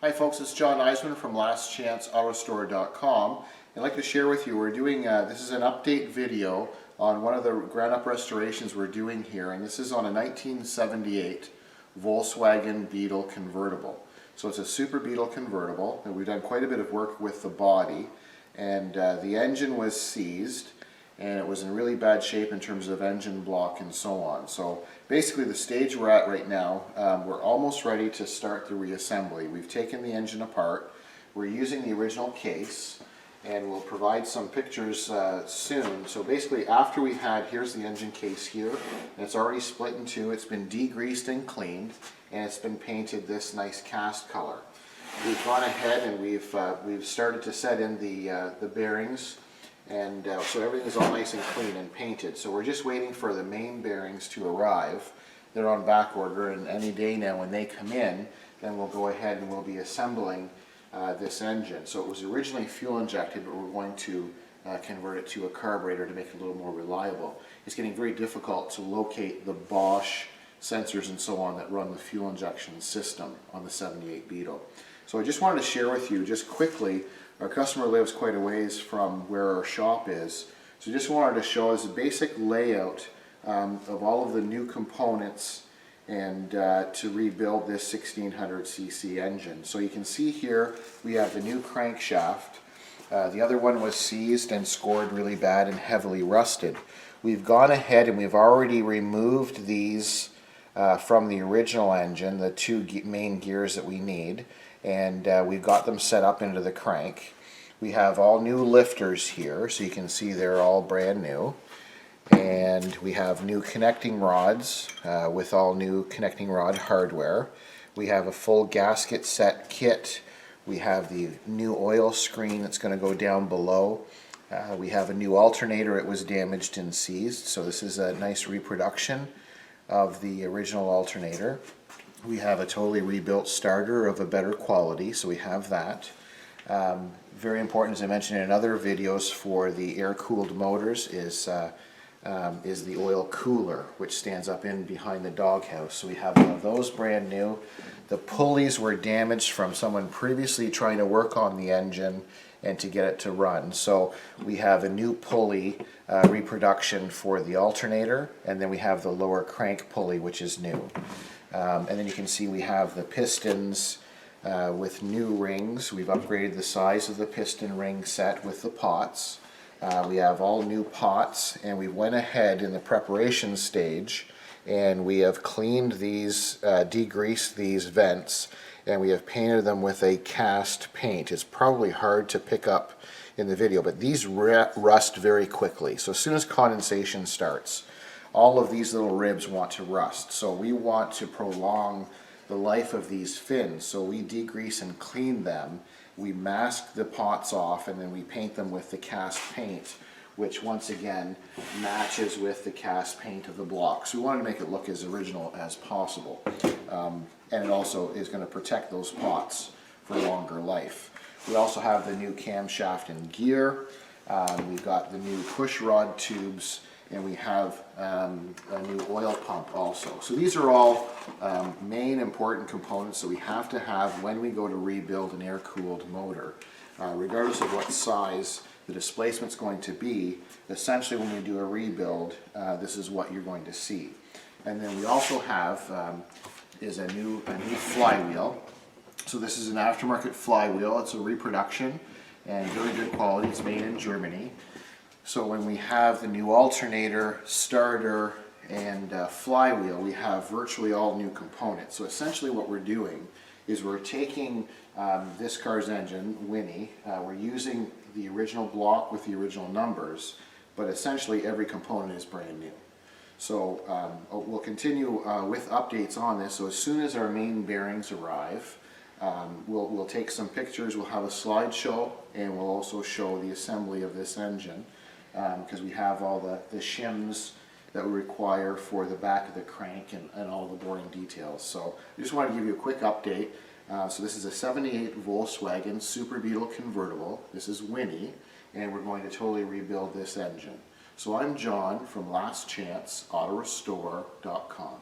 Hi folks, it's John Nizman from lastchanceautorestore.com. I'd like to share with you, we're doing, this is an update video on one of the ground-up restorations we're doing here, and this is on a 1978 Volkswagen Beetle convertible. So it's a Super Beetle convertible, and we've done quite a bit of work with the body, and the engine was seized, and it was in really bad shape in terms of engine block and so on. So basically the stage we're at right now, we're almost ready to start the reassembly. We've taken the engine apart, we're using the original case, and we'll provide some pictures soon. So basically after we've had, here's the engine case here, and it's already split in two, it's been degreased and cleaned, and it's been painted this nice cast color. We've gone ahead and we've started to set in the bearings, and so everything is all nice and clean and painted. So we're just waiting for the main bearings to arrive. They're on back order, and any day now when they come in, then we'll go ahead and we'll be assembling this engine. So it was originally fuel injected, but we're going to convert it to a carburetor to make it a little more reliable. It's getting very difficult to locate the Bosch sensors and so on that run the fuel injection system on the 78 Beetle. So I just wanted to share with you just quickly, our customer lives quite a ways from where our shop is, so just wanted to show us a basic layout of all of the new components and to rebuild this 1600cc engine. So you can see here we have the new crankshaft. The other one was seized and scored really bad and heavily rusted. We've gone ahead and we've already removed these from the original engine, the two main gears that we need, and we've got them set up into the crank. We have all new lifters here, so you can see they're all brand new. And we have new connecting rods with all new connecting rod hardware. We have a full gasket set kit. We have the new oil screen that's going to go down below. We have a new alternator. It was damaged and seized, so this is a nice reproduction of the original alternator. We have a totally rebuilt starter of a better quality, so we have that. Very important, as I mentioned in other videos, for the air-cooled motors is the oil cooler, which stands up in behind the doghouse. So we have one of those brand new. The pulleys were damaged from someone previously trying to work on the engine and to get it to run. So we have a new pulley reproduction for the alternator, and then we have the lower crank pulley, which is new. And then you can see we have the pistons with new rings. We've upgraded the size of the piston ring set with the pots. We have all new pots, and we went ahead in the preparation stage and we have cleaned these, degreased these vents, and we have painted them with a cast paint. It's probably hard to pick up in the video, but these rust very quickly. So as soon as condensation starts, all of these little ribs want to rust. So we want to prolong the life of these fins, so we degrease and clean them. We mask the pots off, and then we paint them with the cast paint, which once again matches with the cast paint of the block. So we wanted to make it look as original as possible. And it also is going to protect those pots for longer life. We also have the new camshaft and gear. We've got the new push rod tubes, and we have a new oil pump also. So these are all main important components that we have to have when we go to rebuild an air-cooled motor. Regardless of what size the displacement's going to be, essentially when we do a rebuild, this is what you're going to see. And then we also have is a new flywheel. So this is an aftermarket flywheel. It's a reproduction and very good quality. It's made in Germany. So when we have the new alternator, starter, and flywheel, we have virtually all new components. So essentially what we're doing is we're taking this car's engine, Winnie, we're using the original block with the original numbers, but essentially every component is brand new. So we'll continue with updates on this. So as soon as our main bearings arrive, we'll take some pictures, we'll have a slideshow, and we'll also show the assembly of this engine. Because we have all the shims that we require for the back of the crank and all the boring details. So I just wanted to give you a quick update. So this is a 78 Volkswagen Super Beetle convertible. This is Winnie, and we're going to totally rebuild this engine. So I'm John from lastchanceautorestore.com.